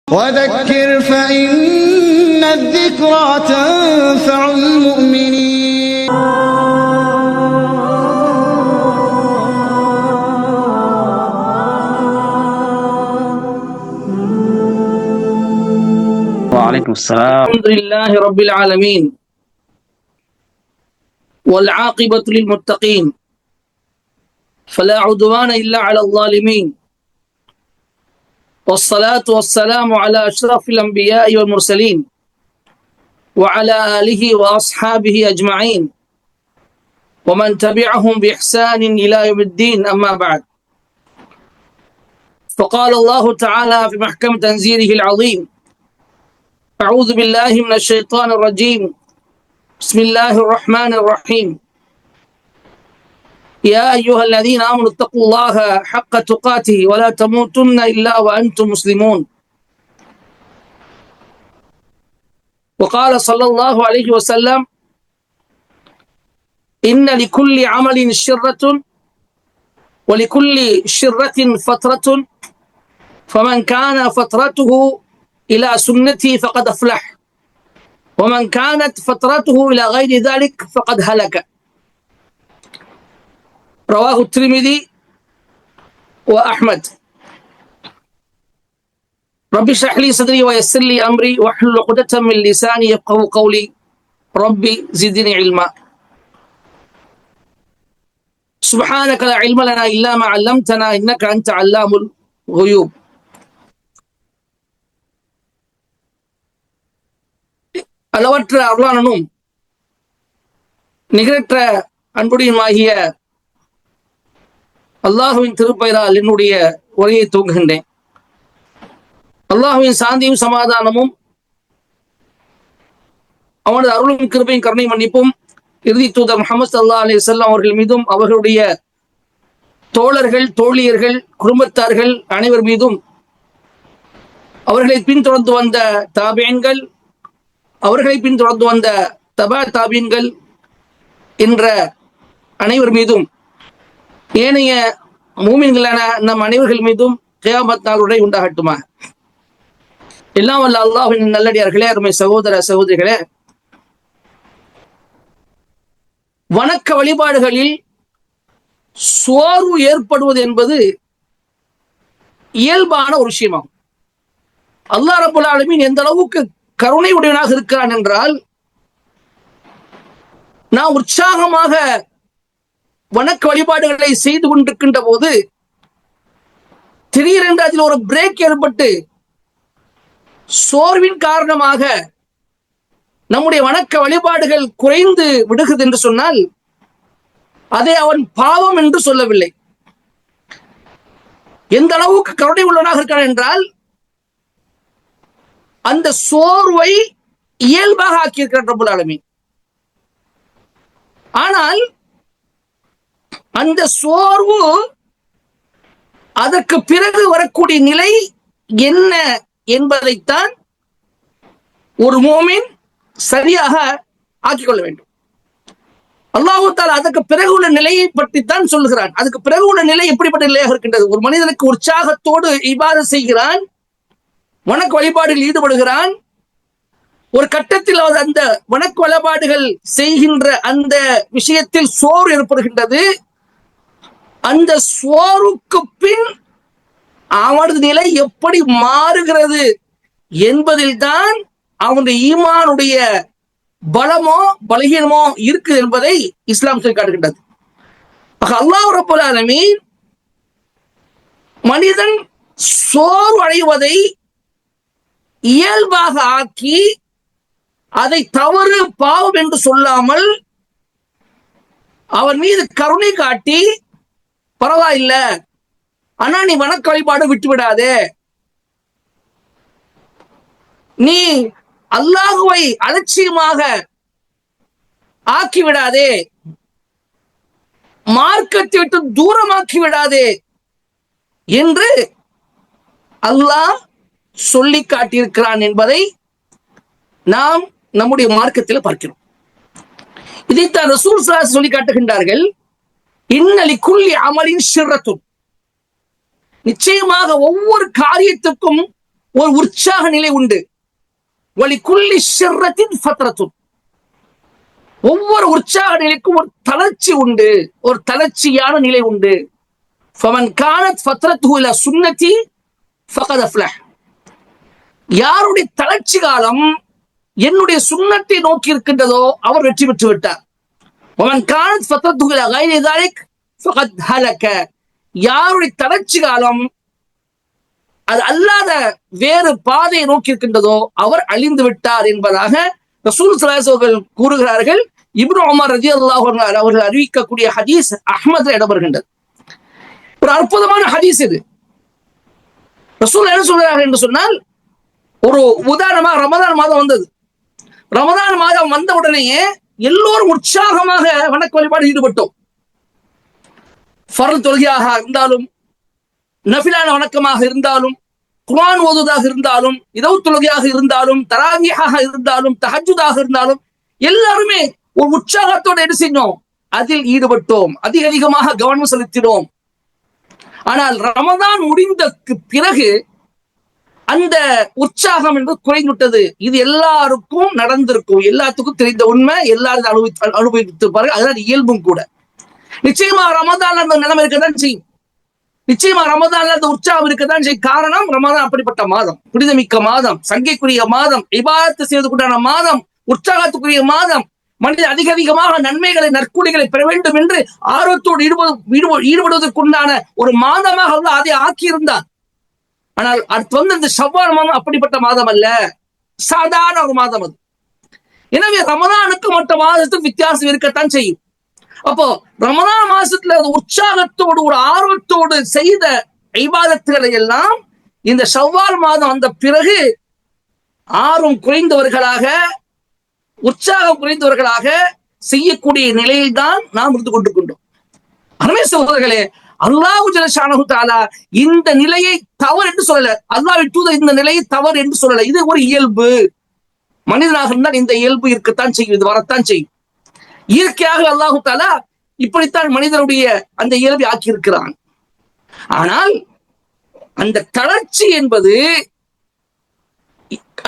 وذكر فإن الذكرى تنفع المؤمنين. وعليكم السلام. الحمد لله رب العالمين والعاقبة للمتقين فلا عدوان إلا على الظالمين والصلاة والسلام على أشرف الأنبياء والمرسلين وعلى آله وأصحابه أجمعين ومن تبعهم بإحسان إلى يوم الدين. أما بعد، فقال الله تعالى في محكم تنزيله العظيم: أعوذ بالله من الشيطان الرجيم، بسم الله الرحمن الرحيم، يا أيها الذين آمنوا اتقوا الله حق تقاته ولا تموتن إلا وأنتم مسلمون. وقال صلى الله عليه وسلم: إن لكل عمل شرة ولكل شرة فترة فمن كان فترته إلى سنتي فقد أفلح ومن كانت فترته إلى غير ذلك فقد هلك. رواه الترمذي وأحمد. رب اشرح لي صدري ويسر لي أمري واحلل عقدة من لساني يفقهوا قولي ربي زدني علما. سبحانك لا علم لنا إلا ما علمتنا إنك أنت علام الغيوب. அளவற்ற அருளாளனும் நிகரற்ற அன்புடையுமாகிய அல்லாஹுவின் திருப்பெயரால் என்னுடைய உரையை துவங்குகின்றேன். அல்லாஹுவின் சாந்தியும் சமாதானமும் அவனது அருளும் கிருபையும் கருணை மன்னிப்பும் இறுதி தூதர் முஹம்மது ஸல்லல்லாஹு அலைஹி வஸல்லம் அவர்கள் மீதும் அவர்களுடைய தோழர்கள், தோழியர்கள், குடும்பத்தார்கள் அனைவர் மீதும் அவர்களை பின்தொடர்ந்து வந்த தாபியன்கள், அவர்களை பின்தொடர்ந்து வந்த தபா தாபீன்கள் என்ற அனைவர் மீதும் ஏனைய மூமின்களான நம் அனைவர்கள் மீதும் கியாமத் நாளுடைய உண்டாகட்டுமா. எல்லாம் வல்ல அல்லாஹ்வின் நல்லடியார்களே, அருமை சகோதர சகோதரிகளே, வணக்க வழிபாடுகளில் சோர்வு ஏற்படுவது என்பது இயல்பான ஒரு விஷயமாகும். அல்லாஹ் ரப்பல் ஆலமீன் எந்த அளவுக்கு கருணை உடையவனாக இருக்கிறான் என்றால், நாம் உற்சாகமாக வணக்க வழிபாடுகளை செய்து கொண்டிருக்கின்ற போது திடீரென்று அதில் ஒரு பிரேக் ஏற்பட்டு சோர்வின் காரணமாக நம்முடைய வணக்க வழிபாடுகள் குறைந்து விடுகிறது என்று சொன்னால் அதை அவன் பாவம் என்று சொல்லவில்லை. எந்த அளவுக்கு கருணை உள்ளவனாக இருக்கிறான் என்றால், அந்த சோர்வை இயல்பாக ஆக்கியிருக்கிறார் ரப்பல் ஆலமீன். ஆனால் அந்த சோர்வு அதற்கு பிறகு வரக்கூடிய நிலை என்ன என்பதைத்தான் ஒரு மூமின் சரியாக ஆக்கிக்கொள்ள வேண்டும். அல்லாஹ் தஆலா அதற்கு பிறகு உள்ள நிலையை பற்றித்தான் சொல்லுகிறான். அதுக்கு பிறகு உள்ள நிலை எப்படிப்பட்ட நிலையாக இருக்கின்றது? ஒரு மனிதனுக்கு உற்சாகத்தோடு இபாதத் செய்கிறான், வணக்க வழிபாடில் ஈடுபடுகிறான். ஒரு கட்டத்தில் அந்த வணக்க வழிபாடுகள் செய்கின்ற அந்த விஷயத்தில் சோர்வு ஏற்படுகின்றது. அந்த சோர்வுக்கு பின் அவனது நிலை எப்படி மாறுகிறது என்பதில் தான் அவனுடைய ஈமானுடைய பலமோ பலகீனமோ இருக்கு என்பதை இஸ்லாம் சொல்லி காட்டுகின்றது. அல்லாஹ் ரப்பல் ஆலமீன் மனிதன் சோர்வு அடைவதை இயல்பாக ஆக்கி அதை தவறு பாவம் என்று சொல்லாமல் அவன் மீது கருணை காட்டி, பரவாயில்ல ஆனா நீ வணக்க வழிபாடு விட்டு விடாதே, நீ அல்லாஹுவை அலட்சியமாக ஆக்கி விடாதே, மார்க்கத்தை விட்டு தூரமாக்கி விடாதே என்று அல்லாஹ் சொல்லி காட்டியிருக்கிறான் என்பதை நாம் நம்முடைய மார்க்கத்தில் பார்க்கிறோம். இதைத்தான் ரசூல் ஸல்லல்லாஹு அலைஹி வஸல்லம் சொல்லி காட்டுகின்றார்கள், இன்ன லிக்குல்லி அமலின் ஷிர்ரத்துன், நிச்சயமாக ஒவ்வொரு காரியத்துக்கும் ஒரு உற்சாக நிலை உண்டு. வலிகுல்லி ஷர்ரத்தின் ஃபத்ரத்துன், ஒவ்வொரு உற்சாக நிலைக்கும் ஒரு தளர்ச்சி உண்டு, ஒரு தளர்ச்சியான நிலை உண்டு. ஃபமன் கானத் ஃபத்ரத்துஹு இலா சுன்னதி ஃபகத் அஃப்லஹ், யாருடைய தளர்ச்சி காலம் என்னுடைய சுன்னத்தை நோக்கி இருக்கின்றதோ அவர் வெற்றி பெற்று விட்டார். வமன் கானத் ஃபத்ரத்துஹு இலா கைரி ذلك ஃபகத் ஹலக, யாருடைய தளர்ச்சி காலம் அது அல்லாத வேறு பாதையை நோக்கி இருக்கின்றதோ அவர் அழிந்து விட்டார் என்பதாக ரசூல் ஸல்லல்லாஹு அலைஹி வஸல்லம் கூறுகிறார்கள். இப்னு உமர் ரலியல்லாஹு அன்ஹு அவர்கள் அறிவிக்கக்கூடிய ஹதீஸ் அஹ்மத்ல இடம்பெறுகின்றது. ஒரு அற்புதமான ஹதீஸ் இது. ரசூல் என்ன சொல்றார்கள் என்று சொன்னால், ஒரு உதாரணமாக ரமதான் மாதம் வந்தது. ரமதான் மாதம் வந்த உடனேயே எல்லோரும் உற்சாகமாக வணக்க வழிபாடு ஈடுபட்டோம். ஃபர்ல் தொழுகையாக இருந்தாலும், நஃபிலான வணக்கமாக இருந்தாலும், குர்ஆன் ஓதுவதாக இருந்தாலும், இரவு தொழுகையாக இருந்தாலும், தராவியாக இருந்தாலும், தஹஜ்ஜுதாக இருந்தாலும், எல்லாருமே ஒரு உற்சாகத்தோடு என்ன செஞ்சோம், அதில் ஈடுபட்டோம், அதிகமாக கவனம் செலுத்தினோம். ஆனால் ரமதான் முடிந்ததற்கு பிறகு அந்த உற்சாகம் என்பது குறைந்துவிட்டது. இது எல்லாருக்கும் நடந்திருக்கும், எல்லாத்துக்கும் தெரிந்த உண்மை, எல்லாரும் அனுபவித்திருப்பார்கள். அதுதான் இயல்பும் கூட. நிச்சயமா ரமதான் அந்த நிலைமை இருக்கதான் செய்யும். நிச்சயமா ரமதான்ல அந்த உற்சாகம் இருக்கதான் செய்யும். காரணம், ரமதான் அப்படிப்பட்ட மாதம், புனிதமிக்க மாதம், சங்கைக்குரிய மாதம், இபாதத்து செய்வதற்குண்டான மாதம், உற்சாகத்துக்குரிய மாதம். மனிதன் அதிகமாக நன்மைகளை நற்கூலிகளை பெற வேண்டும் என்று ஆர்வத்தோடு ஈடுபடுவதற்குண்டான ஒரு மாதமாக அதை ஆக்கியிருந்தார். ஆனால் அடுத்து இந்த ஷவ்வால் மாதம் அப்படிப்பட்ட மாதம் அல்ல, சாதாரண ஒரு மாதம் அது. எனவே ரமதானுக்கு மற்ற மாதத்துக்கு வித்தியாசம் இருக்கத்தான் செய்யும். அப்போ ரமதான் மாசத்துல உற்சாகத்தோடு ஒரு ஆர்வத்தோடு செய்த இபாதத்துகளை எல்லாம் இந்த ஷவ்வால் மாதம் வந்த பிறகு ஆர்வம் குறைந்தவர்களாக, உற்சாகம் குறைந்தவர்களாக செய்யக்கூடிய நிலையில் தான் நாம் இருந்து கொண்டிருக்கின்றோம். அருமை சகோதரர்களே, அல்லாஹ் ஜல்ல ஷானஹு தஆலா இந்த நிலையை தவறு என்று சொல்லல. அல்லாஹ்வின் தூதர் இந்த நிலையை தவறு என்று சொல்லல. இது ஒரு இயல்பு. மனிதனாக இருந்தால் இந்த இயல்பு இருக்கத்தான் செய்யும், இது வரத்தான் செய்யும். இயற்கையாக அல்லாஹு தஆலா இப்படித்தான் மனிதனுடைய அந்த இயல்பை ஆக்கியிருக்கிறான். ஆனால் அந்த தளர்ச்சி என்பது,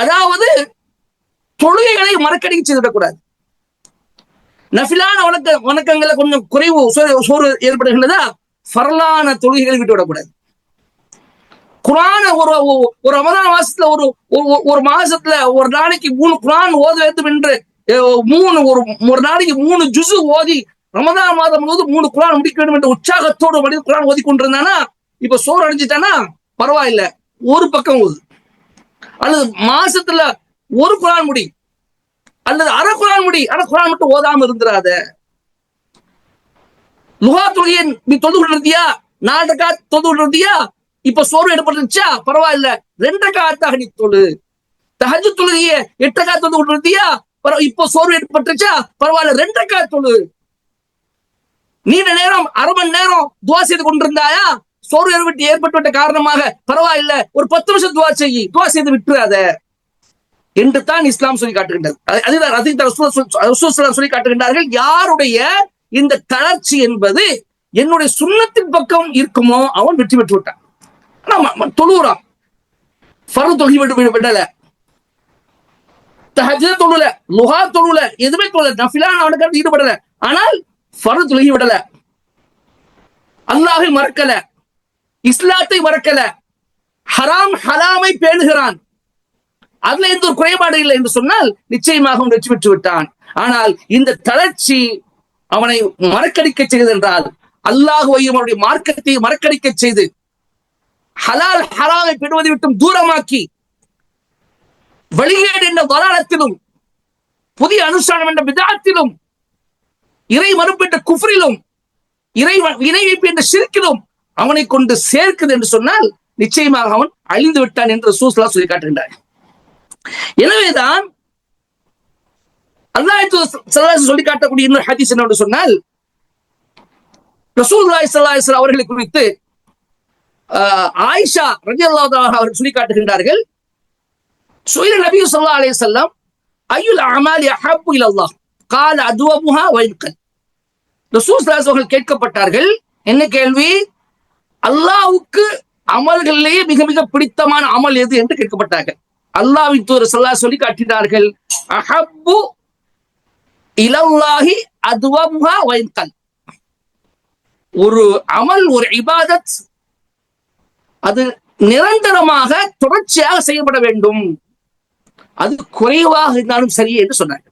அதாவது தொழுகைகளை மறக்கடிக்க செய்துவிடக்கூடாது. நஃபிலான வணக்கங்களை கொஞ்சம் குறைவு சோறு ஏற்படுகின்றதா, ஃபர்லான தொழுகைகளை விட்டு விடக்கூடாது. குர்ஆன் ஒரு ரமதான் மாசத்துல ஒரு மாசத்துல ஒரு நாளைக்கு 3 குர்ஆன் ஓத வேண்டும் என்று ஒரு நாளைக்கு 3 ஜுஸு ஓதி ரமதான் மாதம் முழுவதும் 3 குர்ஆன் முடிக்க வேண்டும் என்ற உற்சாகத்தோடு மனித குர்ஆன் ஓதி கொண்டிருந்தானா, இப்ப சோறு அடைஞ்சிட்டானா பரவாயில்ல, ஒரு பக்கம் ஓது. அல்லது மாசத்துல ஒரு குர்ஆன் முடி, அல்லது அரை குர்ஆன் முடி, ஆனா குர்ஆன் மட்டும் ஓதாம இருந்துராத. லுஹா தொழுகையை நீ தொழுது கொண்டிருந்தியா, 4 ரக்காத் தொழுது கொண்டிருந்தியா, இப்ப சோறு ஏற்பட்டுச்சா பரவாயில்ல, 2 ரக்காத்தாக நீ தொழு. தஹஜ்ஜுத் தொழுகையை 8 ரக்காத் தொழுது கொண்டிருந்தியா, இப்போ சோர்வு ஏற்பட்டுச்சா பரவாயில்ல, 2 ரக்காத் தொழு. நீண்ட நேரம் அரை மணி நேரம் துவா செய்து கொண்டிருந்தாயா, சோர்வு ஏற்பட்டு காரணமாக பரவாயில்ல, ஒரு 10 நிமிஷம் துவா செய்து விட்டுறாத என்று தான் இஸ்லாம் சொல்லி காட்டுகின்றது. அதுதான் சொல்லி காட்டுகின்றார்கள். யாருடைய இந்த தளர்ச்சி என்பது என்னுடைய சுன்னத்தின் பக்கம் இருக்குமோ அவன் வெற்றி பெற்று விட்டான். தொழுகிறான், ஃபர்து தொழுகை விடல, தஹஜ்ஜுத் தொழுல, லுஹா தொழுல, எதுவுமே தொழல, நஃபிலான வணக்கத்தில் ஈடுபடல, ஆனால் ஃபர்து தொழுகை விடல, அல்லாஹை மறக்கல, இஸ்லாத்தை மறக்கல, ஹராம் ஹலாமை பேணுகிறான், அதுல எந்த ஒரு குறைபாடு இல்லை என்று சொன்னால் நிச்சயமாக அவன் வெற்றி பெற்று விட்டான். ஆனால் இந்த தளர்ச்சி அவனை மறக்கடிக்க செய்தது என்றால், அல்லாஹ்வையும் அவருடைய மார்க்கத்தை மறக்கடிக்க செய்து ஹலால் ஹராமை பெறுவதை விட்டும் தூரமாக்கி வழிகேடு என்ற வலாலத்திலும் புதிய அனுஷ்டானம் என்ற விதாத்திலும் இறை மறுப்பு என்ற குஃப்ரிலும் இணை வைப்பு என்ற ஷிர்கிலும் அவனை கொண்டு சேர்க்குது என்று சொன்னால் நிச்சயமாக அவன் அழிந்து விட்டான் என்று ரசூல் ஸல்லல்லாஹு அலைஹி வஸல்லம் சொல்லி காட்டுகின்றார். எனவேதான் அல்லாஹ் ஸல்லல்லாஹு அலைஹி வஸல்லம் சொல்லி காட்டக்கூடிய இன்னொரு ஹதீஸ் என்னவென்று சொன்னால், ரசூலுல்லாஹி ஸல்லல்லாஹு அலைஹி வஸல்லம் அவர்களை குறித்து ஆயிஷா ரலியல்லாஹு அன்ஹா அவர்கள் சொல்லி காட்டுகின்றார்கள். சுயில நபி ஸல்லல்லாஹு அலைஹி வஸல்லம் அய்யுல் அமாலி அஹப்பு இலல்லாஹ் قال அதுவமுஹா வைன்கல். ரசூல் ஸல்லல்லாஹு அலைஹி வஸல்லம் கேட்கப்பட்டார்கள், என்ன கேள்வி? அல்லாஹ்வுக்கு அமல்களிலேயே மிக மிக பிடித்தமான அமல் எது என்று கேட்கப்பட்டார்கள். அல்லாஹ்வின் தூதர் ஸல்லல்லாஹு அலைஹி சொல்லி காட்டினார்கள், அஹப்பு இலல்லாஹி அதுவமுஹா வைன்கல். ஒரு அமல், ஒரு இபாதத், அது நிரந்தரமாக தொடர்ச்சியாக செய்யப்பட வேண்டும், அது குறைவாக இருந்தாலும் சரி என்று சொன்னார்.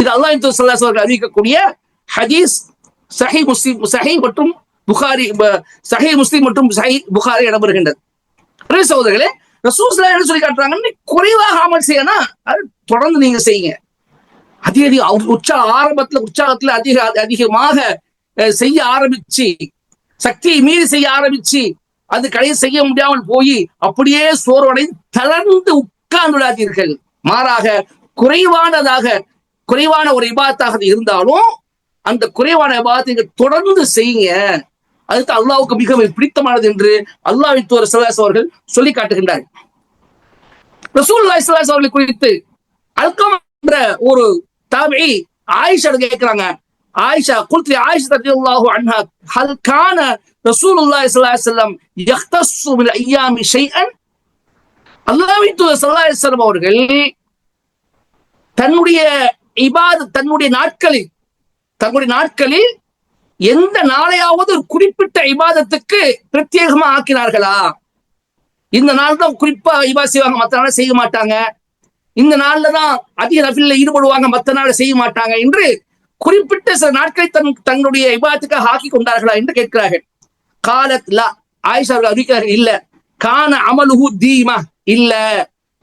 இது அல்லாஹ்வின் தூதர் ஸல்லல்லாஹு அலைஹி வஸல்லம் அறிவிக்கக்கூடிய ஹதீஸ். சஹீஹ் முஸ்லிம், சஹீஹ் மற்றும் புகாரி, சஹீஹ் முஸ்லிம் மற்றும் சஹீஹ் புகாரி இடம்பெறுகின்றது. சகோதரர்களே, ரசூல் ஸல்லல்லாஹு அலைஹி சொல்லி காட்டுறாங்க, குறைவாக அமல் செய்யணும், அது தொடர்ந்து நீங்க செய்யுங்க. உற்சாகத்துல அதிகமாக செய்ய ஆரம்பிச்சு, சக்தியை மீறி செய்ய ஆரம்பிச்சு, அது கடைசி செய்ய முடியாமல் போய் அப்படியே சோர்வடை தளர்ந்து உட்கார்ந்துடாதீர்கள். மாறாக குறைவான ஒரு இபாதத்தாக இருந்தாலும் அந்த குறைவான இபாதத்தை தொடர்ந்து செய்யுங்க, அதுக்கு அல்லாஹ்வுக்கு மிக பிடித்தமானது என்று அல்லாஹ்வின் தூதர் ஸல்லல்லாஹு அலைஹி அவர்கள் சொல்லி காட்டுகின்றார். ரசூலுல்லாஹி ஸல்லல்லாஹு அலைஹி அவர்கள் குறித்து அல்கமா என்ற ஒரு தாபிஈ ஆயிஷா கேட்கிறாங்க. ஆயிஷா குல்தி ஆயிஷா ரலியல்லாஹு அன்ஹா ஹல் கான ரசூலுல்லாஹி ஸல்லல்லாஹு அலைஹி வஸல்லம் யக்தஸு பில் அய்யாமி ஷைஅன். அல்லாஹ்வின் தூதர் ஸல்லல்லாஹு அலைஹி வஸல்லம் அவர்கள் தன்னுடைய நாட்களில் எந்த நாளையாவது ஒரு குறிப்பிட்ட இபாதத்துக்கு பிரத்யேகமா ஆக்கினார்களா? இந்த நாள் தான் குறிப்பா இபாதத் செய்வாங்க, மற்ற நாள் செய்ய மாட்டாங்க, இந்த நாள்ல தான் அதிக நஃபில்ல ஈடுபடுவாங்க, மற்ற நாள் செய்ய மாட்டாங்க என்று குறிப்பிட்ட சில நாட்களை தன்னுடைய இபாதத்துக்காக ஆக்கி கொண்டார்களா என்று கேட்கிறார்கள். காலத் லா, ஆயிஷா அவர்கள் அறிவிக்கிறார்கள், இல்ல. கான அமலுஹு தீமா, இல்ல,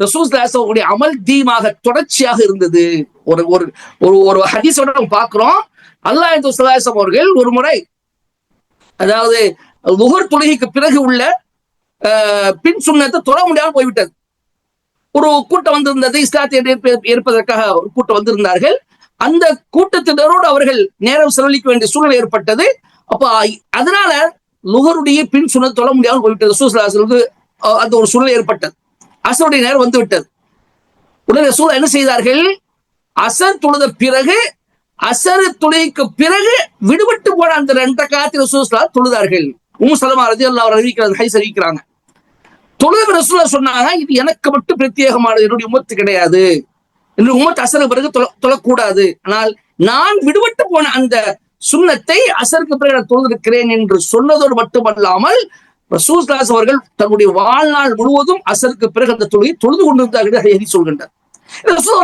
ரசூல் ஸல்லல்லாஹு அலைஹி வஸல்லம் அமல் தீமாக தொடர்ச்சியாக இருந்தது. ஒரு ஹதீஸோட நம்ம பார்க்கிறோம். அல்லாஹ்வின் தூதர் ஸல்லல்லாஹு அலைஹி அவர்கள் ஒரு முறை, அதாவது லுஹர் தொழுகைக்கு பிறகு உள்ள பின் சுன்னத்தை தொழ முடியாமல் போய்விட்டது. ஒரு கூட்டம் வந்திருந்தது, இஸ்லாத்தை ஏற்பதற்காக ஒரு கூட்டம் வந்திருந்தார்கள். அந்த கூட்டத்தினரோடு அவர்கள் நேரம் செலவழிக்க வேண்டிய சூழ்நிலை ஏற்பட்டது. அப்ப அதனால லுஹருடைய பின் சுன்னத் தொழ முடியாமல் போய்விட்டது. ரசூல் ஸல்லல்லாஹு அலைஹி வஸல்லம் அந்த ஒரு சூழ்நிலை ஏற்பட்டது. அசருடைய நேரம் வந்து விட்டது. உடனே ரசூல் என்ன செய்தார்கள்? அசர் தொழுத பிறகு, அசர் தொழுகைக்கு பிறகு விடுபட்டு போன அந்த 2 ரக்காத்தை ரசூல் ஸல்லல்லாஹு அலைஹி வஸல்லம் தொழுதார்கள். உம்மு சலமா ரலியல்லாஹு அன்ஹா அறிவிக்கிறாங்க. தொழுது ரசூலுல்லாஹ் சொன்னாங்க, இது எனக்கு மட்டும் பிரத்யேகமானது, என்னுடைய உம்மத்து கிடையாது, என்னுடைய உம்மத்து அசருக்கு பிறகு தொழக்கூடாது. ஆனால் நான் விடுபட்டு போன அந்த சுன்னத்தை அசருக்கு பிறகு நான் தொழுதிருக்கிறேன் என்று சொன்னதோடு மட்டுமல்லாமல் ரசூல் ஸல்லல்லாஹு அலைஹி அவர்கள் தன்னுடைய வாழ்நாள் முழுவதும் அசருக்கு பிறகு அந்த தொழுகை தொழுது கொண்டிருந்தார்கள் எழுதி சொல்கின்றார்.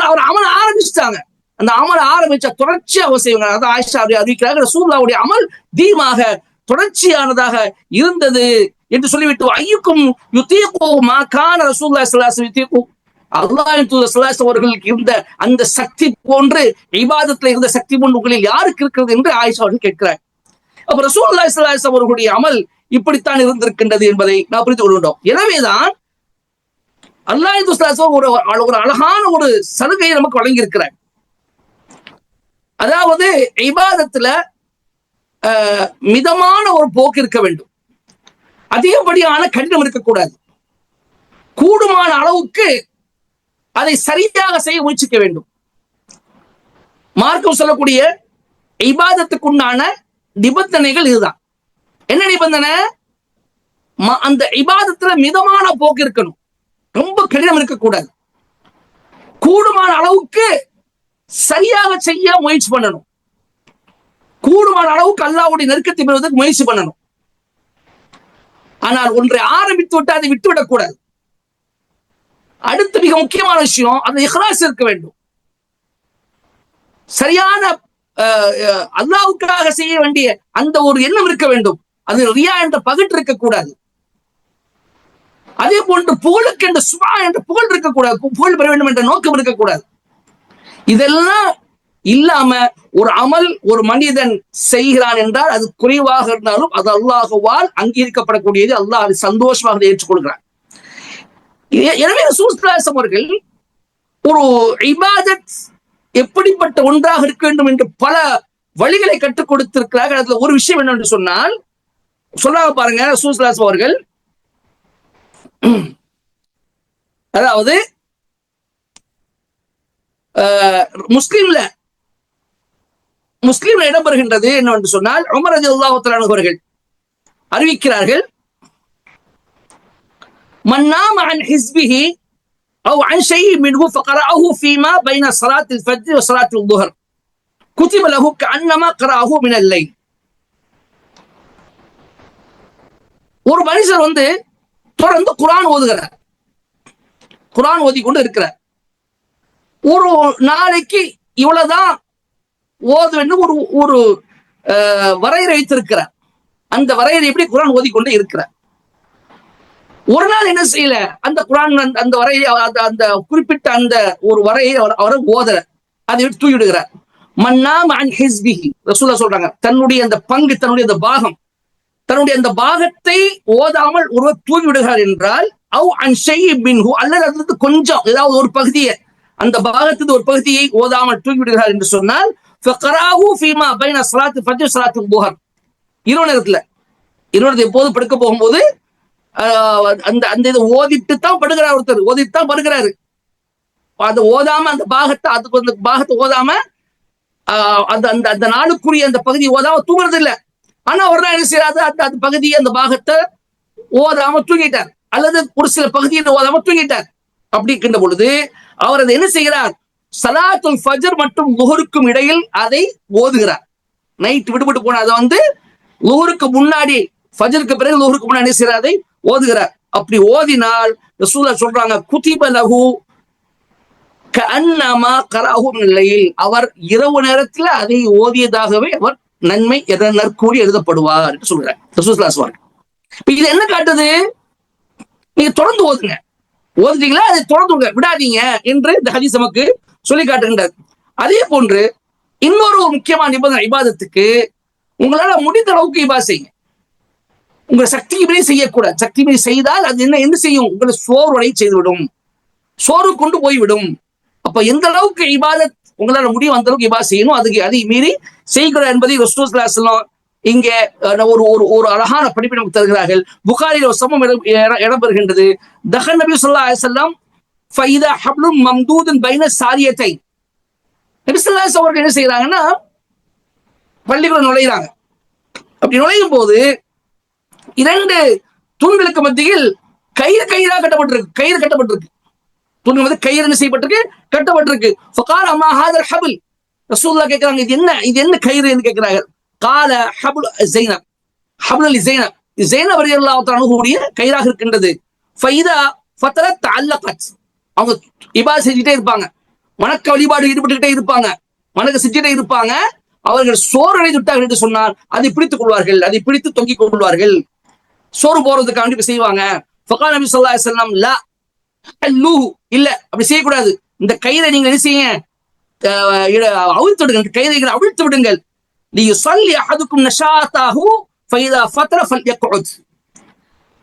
அவர் அமல் ஆரம்பிச்சிட்டாங்க. அந்த அமல் ஆரம்பிச்ச தொடர்ச்சியாக செய்வாங்க. அதான் ஆயிஷா அறிவிக்கிறார்கள், ரசூலுல்லாஹ்வுடைய அமல் தீமாக தொடர்ச்சியானதாக இருந்தது என்று சொல்லிவிட்டு, ஐயுக்கும் யுதீகு மா கான ரசூலுல்லாஹி ஸல்லல்லாஹு அலைஹி யுதீகு, அல்லாஹ்வின் தூதர் ஸல்லல்லாஹு அலைஹி அவர்களுக்கு இருந்த அந்த சக்தி போன்று, இபாதத்துல இருந்த சக்தி போன்று உங்களில் யாருக்கு இருக்கிறது என்று ஆயிஷா அவர்கள் கேட்கிறார். அப்ப ரசூலுல்லாஹி ஸல்லல்லாஹு அலைஹி அவர்களுடைய அமல் இப்படித்தான் இருந்திருக்கின்றது என்பதை நாம் புரிந்து கொள்கின்றோம். எனவேதான் அல்லாஹ்வின் தூதர் ஸல்லல்லாஹு அலைஹி ஒரு அழகான ஒரு சலுகையை நமக்கு வழங்கி இருக்கிறார். அதாவது இபாதத்துல மிதமான ஒரு போக்கு இருக்க வேண்டும், அதிகப்படியான கடினம் இருக்கக்கூடாது, கூடுமான அளவுக்கு அதை சரியாக செய்ய முயற்சிக்க வேண்டும். மார்க்கம் சொல்லக்கூடிய இபாதத்துக்குண்டான நிபந்தனைகள் இதுதான். என்ன நிபந்தனை? அந்த இபாதத்துல மிதமான போக்கு இருக்கணும், ரொம்ப கடினம் இருக்கக்கூடாது, கூடுமான அளவுக்கு சரியாக செய்ய முயற்சி பண்ணணும், கூடுமான அளவுக்கு அல்லாஹ்வுடைய நெருக்கத்தை பெறுவதற்கு முயற்சி பண்ணணும். ஆனால் ஒன்றை ஆரம்பித்து விட்டு அதை விட்டுவிடக்கூடாது. அடுத்து மிக முக்கியமான விஷயம், அந்த இஹ்லாஸ் இருக்க வேண்டும். சரியான அல்லாஹ்வுக்காக செய்ய வேண்டிய அந்த ஒரு எண்ணம் இருக்க வேண்டும். அது ரியா என்ற பகட்டு இருக்கக்கூடாது. அதே போன்று புகழுக்கு என்ற சுபா என்ற புகழ் இருக்கக்கூடாது, புகழ் பெற வேண்டும் என்ற நோக்கம் இருக்கக்கூடாது. இதெல்லாம் இல்லாம ஒரு அமல் ஒரு மனிதன் செய்கிறான் என்றால் அது குறைவாக இருந்தாலும் அது அல்லாஹ்வால் அங்கீகரிக்கப்படக்கூடியது, அல்லாஹ் அதை சந்தோஷமாக ஏற்றுக்கொள்கிறான். எனவே ரசூல் ஸல்லல்லாஹு அலைஹி அவர்கள் ஒரு இபாதத் எப்படிப்பட்ட ஒன்றாக இருக்க வேண்டும் என்று பல வழிகளை கற்றுக் கொடுத்திருக்கிறார்கள். அதுல ஒரு விஷயம் என்னென்று சொன்னால், சொல்லாம பாருங்க, ரசூல் ஸல்லல்லாஹு அலைஹி அவர்கள் அதாவது முஸ்லிம்ல இடம்பெறுகின்றது என்னவென்று சொன்னால், உமர் ரலியல்லாஹு தஆலா அவர்கள் அறிவிக்கிறார்கள், من نام عن حزبه أو عن شيء منه فقرأه فيما بين صلاة الفجر وصلاة الظهر كتب له كأنما قرأه من الليل. ஒரு மனுஷர் தொடர்ந்து குர்ஆன் ஓதுகிறார், குர்ஆன் ஓதி கொண்டு இருக்கிறார். ஒரு நாளைக்கு இவ்வளவுதான் ஓதுன்னு ஒரு ஒரு வரையறை வைத்திருக்கிறார். அந்த வரையறை எப்படி குர்ஆன் ஓதிக்கொண்டே இருக்கிறார். ஒரு நாள் என்ன செய்யல, அந்த குர்ஆன் அந்த வரையை அந்த குறிப்பிட்ட அந்த ஒரு வரையை அவரை ஓதல, அதை விட்டு தூக்கி விடுகிறார். மன்னாம் அன் ஹிஸ்பிஹி, ரசூலுல்லாஹ் சொல்றாங்க, தன்னுடைய அந்த பங்கு, தன்னுடைய அந்த பாகம், தன்னுடைய அந்த பாகத்தை ஓதாமல் ஒருவர் தூக்கி விடுகிறார் என்றால், அவ் அன் ஷைஇன் மின்ஹு, அல்லது அதிலிருந்து கொஞ்சம் ஏதாவது ஒரு பகுதியை, அந்த பாகத்திலிருந்து ஒரு பகுதியை ஓதாமல் தூக்கி விடுகிறார் என்று சொன்னால், ஃபக்ராஹு ஃபீமா பைன ஸலாத்தி ஃபஜ்ர் ஸலாத்தி ظுஹர், இரவு நேரத்துல எப்போது படுக்க போகும்போது அந்த அந்த இதை ஓதிட்டு தான் படுகிறார், ஒருத்தர் ஓதிட்டு தான் படுகிறாரு. அதை ஓதாம அந்த பாகத்தை, அதுக்கு அந்த பாகத்தை ஓதாம அந்த அந்த அந்த நாளுக்குரிய அந்த பகுதி ஓதாம தூங்குறது இல்லை. ஆனா ஒரு நாள் என்ன செய்யறாரு, அந்த பகுதியை அந்த பாகத்தை ஓதாம தூங்கிட்டார், அல்லது ஒரு சில பகுதியை ஓதாம தூங்கிட்டார். அப்படி இருக்கின்ற பொழுது அவர் அதை என்ன செய்கிறார், ஸலாத்துல் ஃபஜ்ர் மற்றும் லுஹருக்கும் இடையில் அதை ஓதுகிறார். நைட் விடுபட்டு போன அதை லுஹருக்கு முன்னாடி, ஃபஜ்ருக்கு பிறகு லுஹருக்கு முன்னாடி என்ன செய்கிறார், அதை ஓதுகிறார். அப்படி ஓதினால் ரசூலுல்லாஹ் சொல்றாங்க, குதிப லஹு கஅன்னமா கரஹு மினல் லைல், அவர் இரவு நேரத்தில் அதை ஓதியதாகவே அவர் நன்மை நற்கூலி எழுதப்படுவார் என்று சொல்கிறார் ரசூலுல்லாஹ் ஸல்லல்லாஹு அலைஹி வஸல்லம். இப்ப இது என்ன காட்டுது, நீங்க தொடர்ந்து ஓதுங்க, ஓதுட்டீங்களா அதை தொடர்ந்து விடாதீங்க என்று இந்த ஹதீஸ் நமக்கு சொல்லி காட்டுகின்றது. அதே போன்று இன்னொரு முக்கியமான நிபந்தனை, இபாதத்துக்கு உங்களால முடிந்த அளவுக்கு இபாதத் செய்யுங்க. உங்க சக்திக்கு மீறி செய்யக்கூடாது. சக்தி மீறி செய்தால் அது என்ன செய்யும், உங்களை சோர்வடை செய்துவிடும், சோர்வு கொண்டு போய்விடும். அப்ப எந்த அளவுக்கு இபாதத் உங்களால முடியும் அந்த அளவுக்கு இபாதத் செய்யணும், அதுக்கு அதை மீறி செய்யக்கூடாது என்பதை ரசூலுல்லாஹி ஸல்லல்லாஹு அலைஹி வஸல்லம் இங்கே ஒரு அழகான படிப்பை நமக்கு தருகிறார்கள். புகாரில் ஒரு சம்பவம் இடம்பெறுகின்றது. தஹன் நபி ஸல்லல்லாஹு அலைஹி வஸல்லம் ஃபைதா ஹப்லுன் மம்தூதுன் பைன சாரியத்தை, நபி ஸல்லல்லாஹு அலைஹி வஸல்லம் அவர்கள் என்ன செய்யறாங்கன்னா, பள்ளிக்குள்ள நுழைகிறாங்க. அப்படி நுழையும் போது இரண்டு தூண்களுக்கு மத்தியில் கயிறாக கட்டப்பட்டிருக்கு, கயிறு கட்டப்பட்டிருக்கு, தூண்கள் வந்து கயிறு என்ன செய்யப்பட்டிருக்கு, கட்டப்பட்டிருக்கு. ஃபகால அம்மா ஹாதல் ஹபில், ரசூலுல்லாஹ் கேட்கிறாங்க, இது என்ன கயிறு என்று கேட்கிறாங்க. கால Hubble Zainab, Hubble Zainab, Zainab ரலியல்லாஹு தஆலா அன்ஹுடைய கயிறாக இருக்கின்றது. ஃபைதா ஃபதரத் தஅல்லகத், அவங்க இபாதத் செஞ்சுட்டே இருப்பாங்க, வணக்க வழிபாடு ஈடுபட்டுக்கிட்டே இருப்பாங்க, வணக்க செஞ்சுட்டே இருப்பாங்க. அவர்கள் சோர்வடைந்து விட்டார்கள் என்று சொன்னால் அதை பிடித்துக் கொள்வார்கள், அதை பிடித்து தொங்கிக் கொள்வார்கள், சோறு போறதுக்காண்டி செய்வாங்க. ஃபகால நபி ஸல்லல்லாஹு அலைஹி வஸல்லம் லா அல்லூஹு, இல்ல அப்படி செய்யக்கூடாது, இந்த கயிறை நீங்க என்ன செய்யுங்க, அவிழ்த்து விடுங்கள், கயிறை அவிழ்த்து விடுங்கள். லியுஸல்லி அஹதுக்கும் நஷாதாஹு ஃபைதா ஃபத்ர ஃபல்யக்உத்,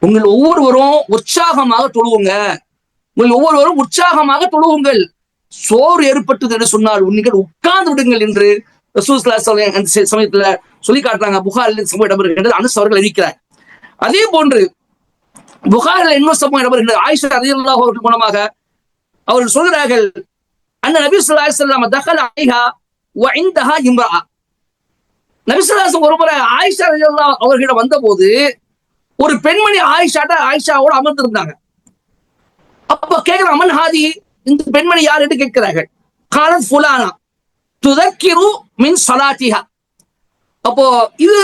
உங்கள் ஒவ்வொருவரும் உற்சாகமாக தொழுவுங்க, உங்கள் ஒவ்வொருவரும் உற்சாகமாக தொழுவுங்கள், சோறு ஏற்பட்டது என்று சொன்னால் நீங்கள் உட்கார்ந்து விடுங்கள் என்று ரசூலுல்லாஹி ஸல்லல்லாஹு அலைஹி வஸல்லம் அந்த சமயத்துல சொல்லி காட்டுறாங்க. புகாரில் சம்பவம் இடம்பெறுகின்றது, அனஸ் அவர்கள் அறிவிக்கிறார். அதே போன்று புகாரில் இன்னொரு சம்பவம் இடம்பெறுகின்றது. ஆயிஷா ரலியல்லாஹு அன்ஹா மூலமாக அவர்கள் சொல்கிறார்கள், அன்ன நபி ஸல்லல்லாஹு அலைஹி வஸல்லம் தகல அலைஹா வ இன்தஹா இம்ரா, நபி ஸல்லல்லாஹு அலைஹி வஸல்லம் ஒருமுறை ஆயிஷா ரலியல்லாஹு அவர்களிடம் வந்தபோது ஒரு பெண்மணி ஆயிஷாவோடு அமர்ந்திருந்தாங்க. அப்ப கேட்கிற அமன் ஹாதி, இந்த பெண்மணி யார் என்று கேட்கிறார்கள். காலத் ஃபுலானா துதக்கிரு மின் ஸலாத்திஹா, அப்போ இது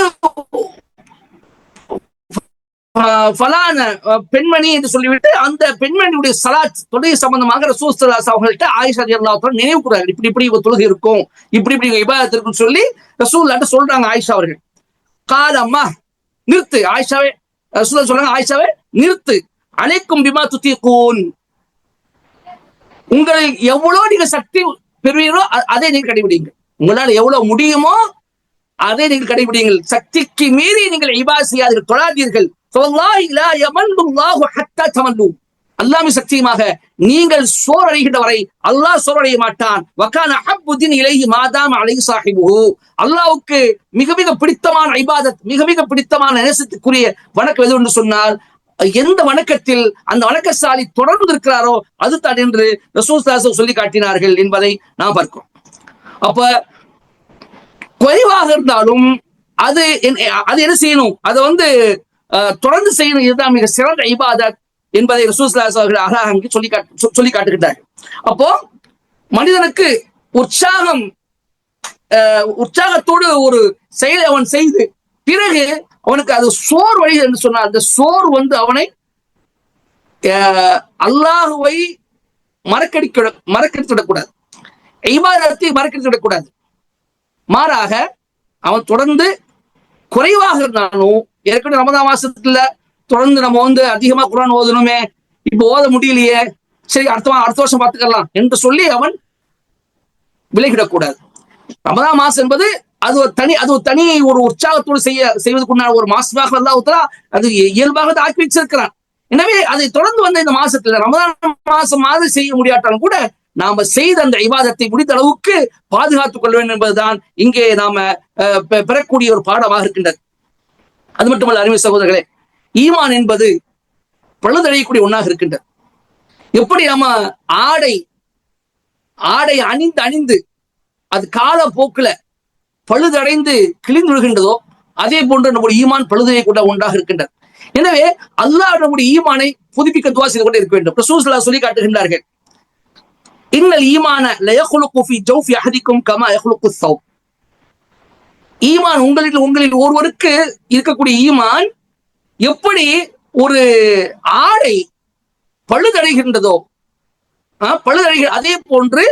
ஃபலான பெண்மணி என்று சொல்லிவிட்டு அந்த பெண்மணியுடைய சலாத் தொழுகை சம்பந்தமாக ரசூலுல்லாஹி ஸல்லல்லாஹு அலைஹி வஸல்லம் அவங்கள்ட்ட ஆயிஷா ரலியல்லாஹு அன்ஹா நினைவு கூறாங்க, இப்படி தொழுகை இருக்கும், இப்படி இபாதத் இருக்குன்னு சொல்லி ரசூலுல்லாஹ்ட்ட சொல்றாங்க ஆயிஷா அவர்கள். கால அம்மா நிறுத்து, ஆயிஷாவே, ரசூலுல்லாஹ் சொல்றாங்க, ஆயிஷாவே நிறுத்து, அலைக்கும் பிமா துதீகூன், உங்களை எவ்வளவு நீங்க சக்தி பெறுவீங்களோ அதை நீங்க கடைபிடிங்க, உங்களால் எவ்வளவு முடியுமோ அதை நீங்கள் கடைபிடிங்கள், சக்திக்கு மீறி நீங்கள் இபாதத் செய்யாதீர்கள், தொழாதீர்கள். அல்லாஹ் சக்தியமாக நீங்கள் சோரடைகின்ற வரை அல்லாஹ் சோரடைய மாட்டான். அல்லாஹ்வுக்கு மிக மிக பிடித்தமான இபாதத், மிக மிக பிடித்தமான நேசத்துக்குரிய வணக்கம் எது என்று சொன்னால், எந்த வணக்கத்தில் அந்த வணக்கசாலி தொடர்ந்து இருக்கிறாரோ அது தான் என்று ரசூலுல்லாஹ் சொல்லி காட்டினார்கள் என்பதை நாம் பார்க்கிறோம். அப்ப குறைவாக இருந்தாலும் அது என்ன செய்யணும், அதை தொடர்ந்து செய்யணும், இதுதான் மிக சிறந்த இபாதத் என்பதை ரசூல் ஸல்லல்லாஹு அலைஹி வஸல்லம் அவர்கள் அழகாக சொல்லி காட்டுகின்றார். அப்போ மனிதனுக்கு உற்சாகத்தோடு ஒரு செயலை அவன் செய்து பிறகு அவனுக்கு அது சோர் வழி என்று சொன்னால் அந்த சோர் அவனை அல்லாஹுவை மறக்கடித்து விடக்கூடாது, இபாதத்தை மறக்கடித்து விடக்கூடாது. மாறாக அவன் தொடர்ந்து குறைவாக இருந்தாலும், ஏற்கனவே ரமதான் மாசத்துல தொடர்ந்து நம்ம அதிகமா குர்ஆன் ஓதணுமே, இப்ப ஓத முடியலையே, சரி அடுத்த வருஷம் பார்த்துக்கலாம் என்று சொல்லி அவன் விலகிடக்கூடாது. ரமதான் மாசம் என்பது அது ஒரு தனி ஒரு உற்சாகத்தோடு செய்வதற்குண்டான ஒரு மாசமாக அல்லாஹ் தஆலா அது இயல்பாக ஆக்கி வச்சிருக்கிறான். எனவே அதை தொடர்ந்து இந்த மாசத்துல ரமதான் மாசம் மாதிரி செய்ய முடியாட்டாலும் கூட நாம செய்த அந்த இபாதத்தை முடிந்த அளவுக்கு பாதுகாத்துக் கொள்ள வேண்டும் என்பதுதான் இங்கே நாம பெறக்கூடிய ஒரு பாடமாக இருக்கின்றது. அது மட்டுமல்ல அருமை சகோதரர்களே, ஈமான் என்பது பழுதடையக்கூடிய ஒன்றாக இருக்கின்றது. எப்படி நம்ம ஆடை அணிந்து அது காலப்போக்குல பழுதடைந்து கிழிந்து விடுகின்றதோ அதே போன்று நம்முடைய ஈமான் பழுதையை கூட ஒன்றாக இருக்கின்றது. எனவே அல்லாஹ் நம்முடைய ஈமானை புதுப்பிக்க துஆ செய்து கொண்டே இருக்க வேண்டும். ரசூல் ஸல்லல்லாஹு சொல்லி காட்டுகின்றார்கள், இன்னல் ஈமான லயக்லுகு ஃபீ ஜௌஃபி அஹதிக்கும் கமா யக்லுகு ஸௌப். ஈமான் உங்களில் ஒருவருக்கு இருக்கக்கூடிய ஈமான் எப்படி ஒரு ஆடை பழுதடைகின்றதோ அதே போன்று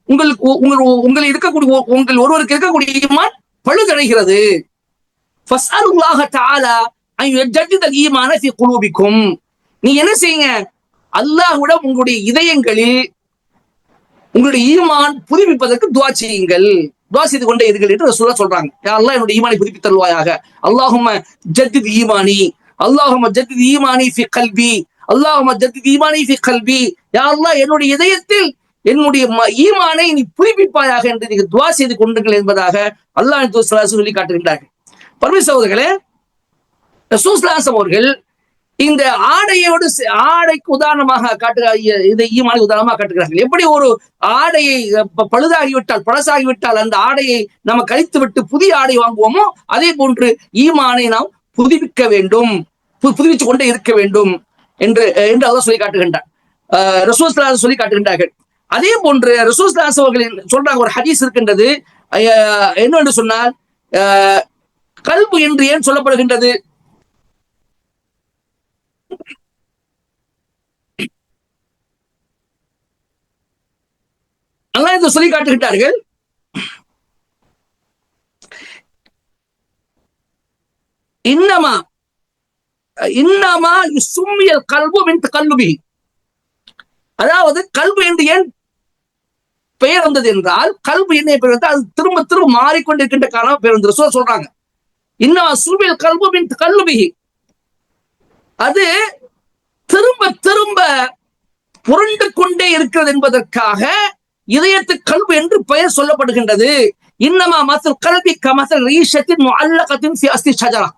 உங்களில் இருக்கக்கூடிய உங்கள் ஒருவருக்கு இருக்கக்கூடிய ஈமான் பழுதடைகிறது. ஃபஸ்அலுல்லாஹ தஆலா அன் யஜ்ஜதில் ஈமான ஃபீ குலூபிக்கும். நீ என்ன செய்யுங்க, அல்லாஹ்விடம் உங்களுடைய இதயங்களில் உங்களுடைய ஈமான் புதுப்பிப்பதற்கு துஆ செய்யுங்கள், துஆ செய்து கொண்டே இருங்கள் என்று ரசூலுல்லாஹ் சொல்றாங்க. யா அல்லாஹ் என்னுடைய ஈமானை புதுப்பித்து தருவாயாக, அல்லாஹும்ம ஜத்தித் ஈமானி, அல்லாஹும்ம ஜத்தித் ஈமானி ஃபீ கல்பி, அல்லாஹும்ம ஜத்தித் ஈமானி ஃபீ கல்பி. யா அல்லாஹ் என்னுடைய இதயத்தில் என்னுடைய ஈமானை நீ புதுப்பிப்பாயாக என்று நீங்க துஆ செய்து கொண்டுங்கள் என்பதாக அல்லாஹ் சொல்லி காட்டுகின்றார்கள். பரம சகோதரர்களே, ரசூல் ஸல்லல்லாஹு அலைஹி அவர்கள் இந்த ஆடைக்கு உதாரணமாக இதை ஈமானை உதாரணமாக காட்டுகிறார்கள். எப்படி ஒரு ஆடையை பழுதாகிவிட்டால் பழசாகிவிட்டால் அந்த ஆடையை நம்ம கழித்து விட்டு புதிய ஆடை வாங்குவோமோ அதே போன்று ஈமானை நாம் புதுப்பிக்க வேண்டும், புதுப்பித்துக் கொண்டே இருக்க வேண்டும் என்று அல்லாஹ் சொல்லி காட்டுகின்றார். ரசூல் ஸல்லல்லாஹு அலைஹி சொல்லி காட்டுகின்றார்கள். அதே போன்று ரசூல் ஸல்லல்லாஹு அலைஹி அவர்கள் சொல்றாங்க, ஒரு ஹதீஸ் இருக்கின்றது, என்னவென்று சொன்னால் கல்பு என்று ஏன் சொல்லப்படுகின்றது? அல்லாஹ் இதை சொல்லி காட்டுகின்றார்கள், இன்னமா யுஸ்மியல் கல்பு மின் தகல்லுபிஹி. அதாவது கல்பு என்று ஏன் பெயர் வந்தது என்றால், கல்பு என்ன பெயர் வந்தால் அது திரும்ப திரும்ப மாறிக்கொண்டிருக்கின்ற காரணம் பெயர் வந்து சொல்றாங்க. இன்னமா யுஸ்மியல் கல்பு மின் தகல்லுபிஹி, அது திரும்ப திரும்ப புரண்டு கொண்டே இருக்கிறது என்பதற்காக இதயத்து கல்பு என்று பெயர் சொல்லப்படுகின்றது. இன்னமா மஸல் கல்பி கமஸல் ரீஷத்தின் முஅல்லகத்தின் ஃபி அஸ்லி ஷஜரா.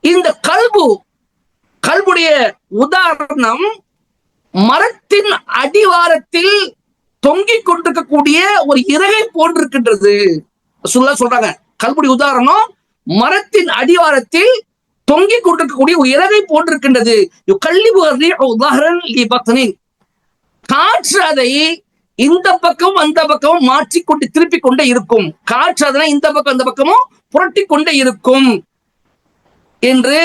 இந்த கல்புடைய உதாரணம் மரத்தின் அடிவாரத்தில் தொங்கிக் கொண்டிருக்கக்கூடிய ஒரு இறகை போன்றிருக்கின்றது. சொல்றாங்க, கல்புடைய உதாரணம் மரத்தின் அடிவாரத்தில் தொங்கிக் கொண்டிருக்கக்கூடிய ஒரு இறகை போன்றிருக்கின்றது. காற்று அதை இந்த பக்கம் அந்த பக்கமும் மாற்றிக்கொண்டு திருப்பிக் கொண்டே இருக்கும். காற்று அதனை இந்த பக்கம் அந்த பக்கமும் புரட்டி கொண்டே இருக்கும் என்று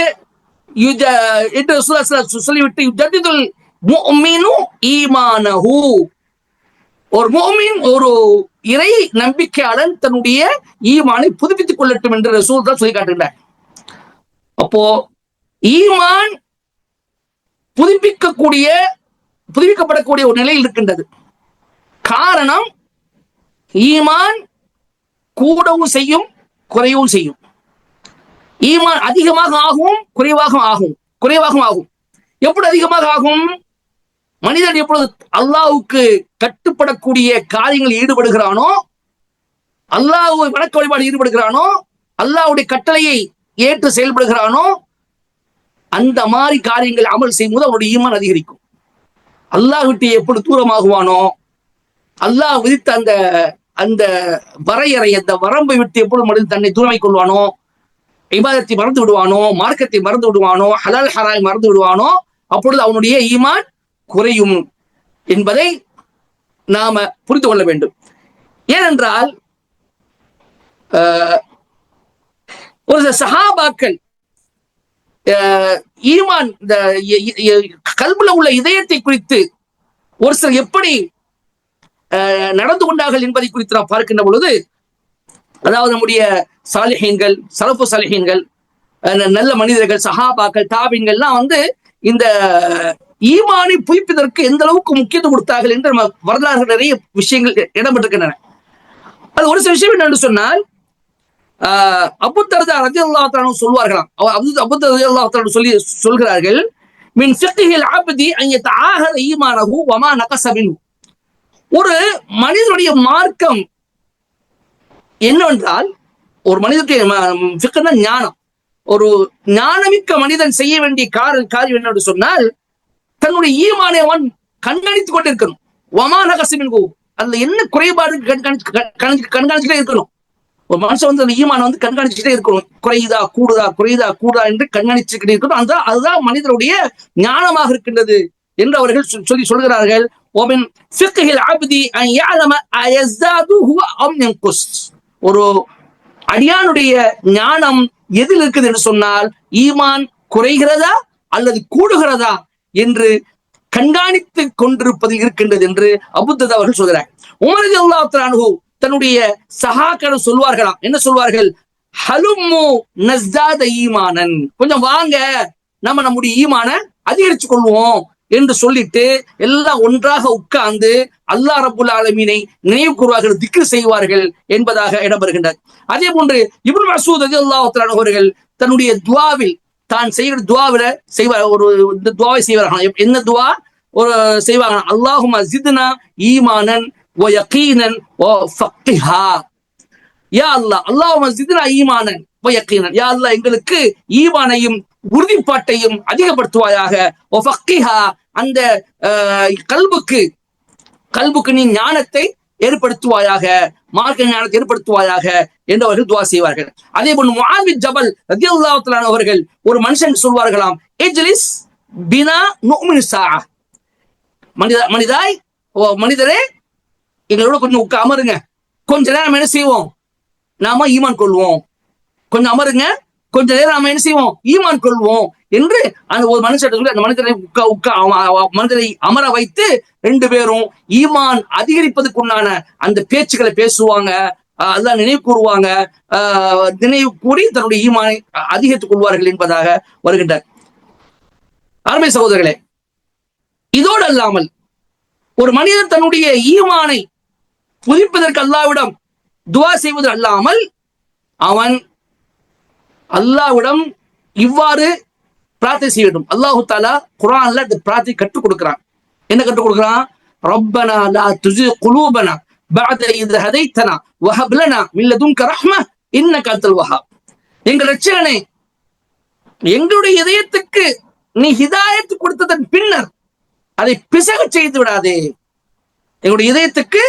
சொல்லிவிட்டு யுஜதிதுல் முஃமினு ஈமானஹு, ஒரு முஃமின் ஒரு இறை நம்பிக்கையாளன் தன்னுடைய ஈமானை புதுப்பித்துக் கொள்ளட்டும் என்று ரசூல் தான் சொல்லி காட்டுகிறார். அப்போ ஈமான் புதுப்பிக்கப்படக்கூடிய ஒரு நிலையில் இருக்கின்றது. காரணம், ஈமான் கூடவும் செய்யும் குறையவும் செய்யும். ஈமான் அதிகமாக ஆகும் குறைவாகவும் ஆகும். எப்படி அதிகமாக ஆகும்? மனிதன் எப்பொழுது அல்லாஹ்வுக்கு கட்டுப்படக்கூடிய காரியங்களில் ஈடுபடுகிறானோ, அல்லாஹ்வை வணக்க வழிபாடு ஈடுபடுகிறானோ, அல்லாஹ்வுடைய கட்டளையை ஏற்று செயல்படுகிறானோ, அந்த மாதிரி காரியங்கள் அமல் செய்யும்போது அவனுடைய ஈமான் அதிகரிக்கும். அல்லாஹ் விட்டு எப்படி தூரமாகுவானோ, அல்லாஹ் விதித்த அந்த வரையறை, அந்த வரம்பை விட்டு எப்பொழுது மனிதன் தன்னை தூரமாக்கிக் கொள்வானோ, இபாதத்தை மறந்து விடுவானோ, மார்க்கத்தை மறந்து விடுவானோ, ஹலால் ஹராமை மறந்து விடுவானோ, அப்பொழுது அவனுடைய ஈமான் குறையும் என்பதை நாம புரிந்து கொள்ள வேண்டும். ஏனென்றால் ஒரு சில சஹாபாக்கள் ஈமான் கல்புல உள்ள இதயத்தை குறித்து ஒரு சிலர் எப்படி நடந்து கொண்டார்கள் என்பதை குறித்து நாம் பார்க்கின்ற பொழுது, அதாவது நம்முடைய சாலிஹீன்கள், சலஃபு சாலிஹீன்கள், நல்ல மனிதர்கள், சஹாபாக்கள், தாபீன்கள்லாம் இந்த ஈமானை புதுப்பிப்பதற்கு எந்த அளவுக்கு முக்கியத்துவம் கொடுத்தார்கள் என்று நம்ம வரலாறு நிறைய விஷயங்கள் இடம்பெற்றிருக்கின்றன. அது ஒரு சில விஷயம் என்னென்று சொன்னால், அபூ தர்தா ரலியல்லாஹு தஆலா சொல்வார்களாம், அபூ தர்தா ரலியல்லாஹு தஆலா சொல்கிறார்கள், மின் ஃபிக்ஹில் அப்தி அன் யதஆஹத ஈமானஹு வமா நகஸ மின்ஹு. ஒரு மனிதனுடைய மார்க்கம் என்னவென்றால், ஒரு மனிதனுடைய ஃபிக்ஹ்னா ஞானம், ஒரு ஞானமிக்க மனிதன் செய்ய வேண்டிய காரியம் என்னென்று சொன்னால், தன்னுடைய ஈமானை அவன் கண்காணித்துக் கொண்டிருக்கணும். வமா நகஸ மின்ஹு, அதுல என்ன குறைபாடு கண்காணிச்சுட்டே இருக்கணும். ஒரு மனுஷன் அந்த ஈமான் கண்காணிச்சுட்டே இருக்கணும், குறையுதா கூடுதா குறையுதா கூடுதா என்று கண்காணிச்சுக்கிட்டே இருக்கணும். அதுதான் மனிதனுடைய ஞானமாக இருக்கின்றது என்று அவர்கள் சொல்கிறார்கள். ஒரு அடியானுடைய ஞானம் எதில் இருக்குது என்று சொன்னால், ஈமான் குறைகிறதா அல்லது கூடுகிறதா என்று கண்காணித்துக் கொண்டிருப்பது இருக்கின்றது என்று அபூ தர்தா அவர்கள் சொல்கிறார். உமர் ரலியல்லாஹு தஆலா அன்ஹு தன்னுடைய சஹாக்கள் சொல்வார்களாம், என்ன சொல்வார்கள், ஹலும்மு நஸ்தாத ஈமானன், கொஞ்சம் வாங்க நம்ம நம்முடைய ஈமான அதிகரிச்சு கொள்வோம் என்று சொல்லிட்டு எல்லாம் ஒன்றாக உட்கார்ந்து அல்லாஹ் ரப்புல் ஆலமீனை நினைவு கூறுவார்கள், திக்ர் செய்வார்கள் என்பதாக இடம்பெறுகின்றது. அதே போன்று இப்னு மஸ்ஊத் ரலியல்லாஹு தஆலா அவர்கள் தன்னுடைய துஆவில், தான் செய்கிற துஆவில செய்வார், ஒரு துஆவை செய்வார்கள். என்ன துஆ ஒரு செய்வாங்க, அல்லாஹும்ம ஜித்னா ஈமானன் வ யகீனன் வ ஃபக்ஹா. யா அல்லாஹ், அல்லாஹும்ம ஜித்னா ஈமானன் வ யகீனன், யா அல்லாஹ் எங்களுக்கு ஈமானையும் உறுதிப்பாட்டையும் அதிகப்படுத்துவாயாக. வ ஃபக்ஹா, அந்த கல்புக்கு நீ ஞானத்தை ஏற்படுத்துவாயாக, மார்க்க ஞானத்தை ஏற்படுத்துவாயாக என்று அவர்கள் துஆ செய்வார்கள். அதே போன்று முஆத் பின் ஜபல் ரலியல்லாஹு தஆலா அவர்கள் ஒரு மனுஷன் சொல்வார்களாம், இஜ்லிஸ் பினா நுமினு ஸாஅ, மனிதரே எங்களோட கொஞ்சம் அமருங்க, கொஞ்ச நேரம் என்ன செய்வோம், நாம ஈமான் கொள்வோம், கொஞ்சம் அமருங்க, கொஞ்ச நேரம் நாம என்ன செய்வோம், ஈமான் கொள்வோம் என்று அந்த ஒரு மனுஷன் சொல்லி அந்த மனிதரை அமர வைத்து ரெண்டு பேரும் ஈமான் அதிகரிப்பதற்குண்டான அந்த பேச்சுக்களை பேசுவாங்க, அல்லாஹ் நினைவு கூறுவாங்க, நினைவு கூறி தன்னுடைய ஈமானை அதிகரித்துக் கொள்வார்கள் என்பதாக வருகின்றார். அருமை சகோதரர்களே, இதோடு அல்லாமல் ஒரு மனிதன் தன்னுடைய ஈமானை புதுப்பிப்பதற்கு அல்லாஹ்விடம் துஆ செய்வது அல்லாமல் அவன் அல்லாஹ்விடம் இவ்வாறு பிரார்த்தனை செய்ய வேண்டும். அல்லாஹு தஆலா குர்ஆன்ல இந்த பிரார்த்தனை கற்றுக் கொடுக்கிறான். என்ன கற்றுக் கொடுக்கிறான், ரப்பனா லா துஸிக் குலூபனா பஅத இத் ஹதைதனா வஹப் லனா மின் லதுன்க ரஹ்ம இன்னக அன்தல் வஹாப். எங்கள் இரட்சகனே, எங்களுடைய இதயத்துக்கு நீ ஹிதாயத் கொடுத்ததன் பின்னர் அதை பிசக செய்து விடாதே. எங்களுடைய இதயத்துக்கு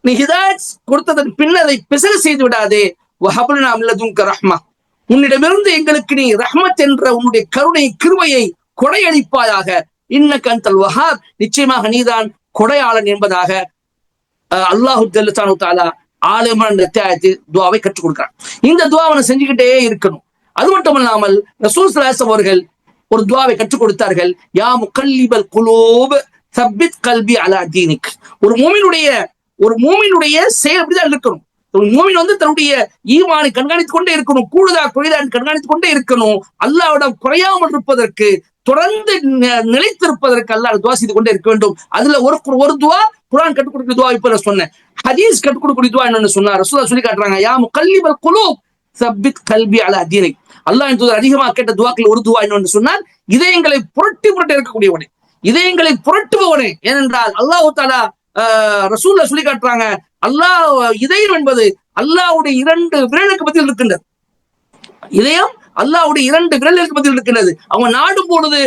நீ ஹிதாயத் கொடுத்ததன் பின்னர் அதை பிசக செய்து விடாதே. வஹப் லனா மின் லதுன்க ரஹ்ம, உன்னிடமிருந்து எங்களுக்கு நீ ரஹ்மத் என்ற உன்னுடைய கருணை கிருபையை கொடையளிப்பாயாக. இன்னக அன்தல் வஹாப், நிச்சயமாக நீதான் கொடையாளன் என்பதாக அல்லாஹு ஜல்லஷானு தஆலா ஆல இம்ரான் அத்தியாயத்தில் துஆவை கற்றுக் கொடுக்கிறார். இந்த துஆவை செஞ்சுக்கிட்டே இருக்கணும். அது மட்டும் இல்லாமல் ரசூல் ஸல்லல்லாஹு அலைஹி வஸல்லம் அவர்கள் ஒரு துஆவை கற்றுக் கொடுத்தார்கள், யா முகல்லிபல் குலூப் சப்பித் கல்பி அலா தீனிக். ஒரு மூமினுடைய செயல் அப்படிதான் இருக்கணும். ஒரு மூமின் தன்னுடைய ஈமானை கண்காணித்துக் கொண்டே இருக்கணும், கூடுதா குறைதா கண்காணித்துக் கொண்டே இருக்கணும். அல்லாஹ்விடம் குறையாமல் இருப்பதற்கு, தொடர்ந்து நிலைத்திருப்பதற்கு அல்லாஹ் துஆ செய்து கொண்டே இருக்க வேண்டும். அதுல ஒரு துஆ குர்ஆன் கற்றுக் கொடுக்கிற துஆ, இப்ப நான் சொன்னேன். ஹதீஸ் கற்றுக் கொடுக்கக்கூடிய துஆ என்னன்னு சொன்னா ரசூலுல்லாஹ் சொல்லி காட்டுறாங்க, யா முகல்லிபல் குலூப் சப்பித் கல்பி அலா தீனிக். அல்லாஹ்வின் தூதர் அதிகமாக கேட்ட துஆக்கள் ஒரு துஆ என்னன்னு சொன்னால், இதயங்களை புரட்டி இருக்கக்கூடியவனே, இதயங்களை புரட்டுபவனே. ஏனென்றால் அல்லாஹ் தஆலா ரசூலுல்லாஹ் சொல்லி காட்டுறாங்க, அல்லாஹ் இதயம் என்பது அல்லாஹ்வுடைய 2 விரலுக்கு மத்தியில் இருக்கின்றது. இதயம் அல்லாஹ்வுடைய 2 விரலுக்கு மத்தியில் இருக்கின்றது. அவன் நாடும் பொழுது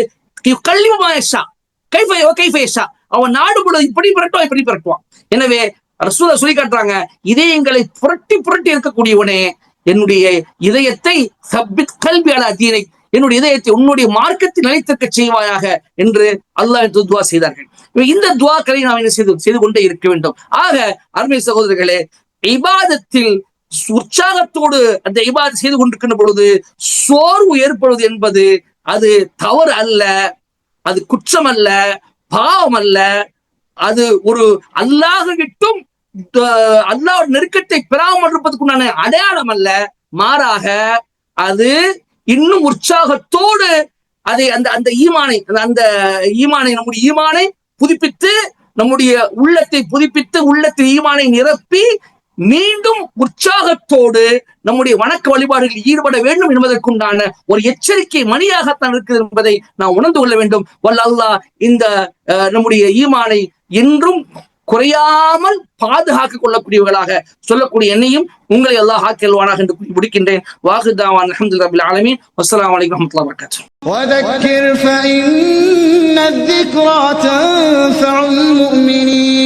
அவன் நாடும் பொழுது இப்படி புரட்டுவான். எனவே ரசூலுல்லாஹ் சொல்லி காட்டுறாங்க, இதயங்களை புரட்டி இருக்கக்கூடியவனே, என்னுடைய இதயத்தை சப்பித் கல்பி அலா தீனிக், என்னுடைய இதயத்தை உன்னுடைய மார்க்கத்தில் நிலைத்திருக்க செய்வாயாக என்று அல்லாஹ் துவா செய்தார்கள். இந்த துவாக்களை நாம் என்ன செய்து கொண்டே இருக்க வேண்டும். ஆக அருமை சகோதரர்களே, இபாதத்தில் உற்சாகத்தோடு அந்த இபாதத் செய்து கொண்டிருக்கின்ற பொழுது சோர்வு ஏற்படுவது என்பது அது தவறு அல்ல, அது குற்றம் அல்ல, பாவம் அல்ல, அது ஒரு அல்லாஹ் விட்டும் அல்லாஹ் நெருக்கத்தை பெறாமல் இருப்பதற்குண்டான அடையாளம் அல்ல. மாறாக அது இன்னும் உற்சாகத்தோடு அதை அந்த ஈமானை நம்முடைய ஈமானை புதுப்பித்து, நம்முடைய உள்ளத்தை புதுப்பித்து, உள்ளத்தில் ஈமானை நிரப்பி மீண்டும் உற்சாகத்தோடு நம்முடைய வணக்க வழிபாடுகளில் ஈடுபட வேண்டும் என்பதற்குண்டான ஒரு எச்சரிக்கை மணியாகத்தான் இருக்கிறது என்பதை நாம் உணர்ந்து கொள்ள வேண்டும். வல்ல அல்லாஹ் இந்த நம்முடைய ஈமானை என்றும் குறையாமல் பாதுகாத்துக் கொள்ளக்கூடியவர்களாக சொல்லக்கூடிய என்னையும் உங்களை அல்லாஹ் ஆக்கியல்வானாக என்று முடிக்கின்றேன். வாஹிதாவான் அல்ஹம்துலில்லாஹி ரப்பில் ஆலமீன். வஸ்ஸலாமு அலைக்கும் வரஹ்மத்துல்லாஹி வபரகாத்துஹு. وذكر فإن الذكرى تنفع المؤمنين